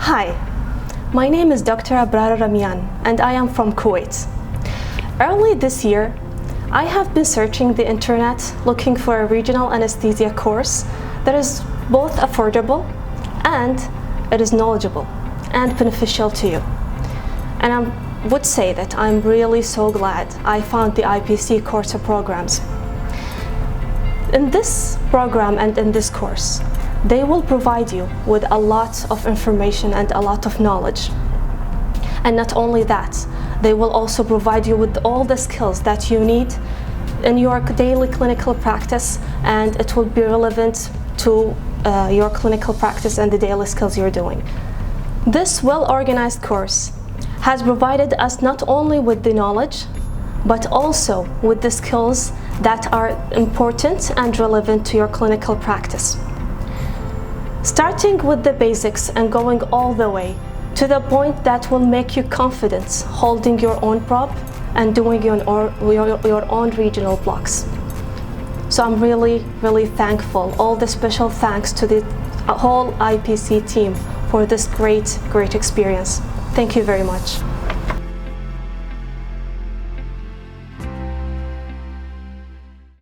Hi, my name is Dr. Abrar and I am from Kuwait. Early this year, I have been searching the internet looking for a regional anesthesia course that is both affordable and it is knowledgeable and beneficial to you. And I would say that I'm really so glad I found the IPC course of programs. In this program and in this course, they will provide you with a lot of information and a lot of knowledge. And not only that, they will also provide you with all the skills that you need in your daily clinical practice, and it will be relevant to your clinical practice and the daily skills you're doing. This well-organized course has provided us not only with the knowledge, but also with the skills that are important and relevant to your clinical practice. Starting with the basics and going all the way to the point that will make you confident holding your own prop and doing your own regional blocks. So I'm really thankful. All the special thanks to the whole IPC team for this great experience. Thank you very much.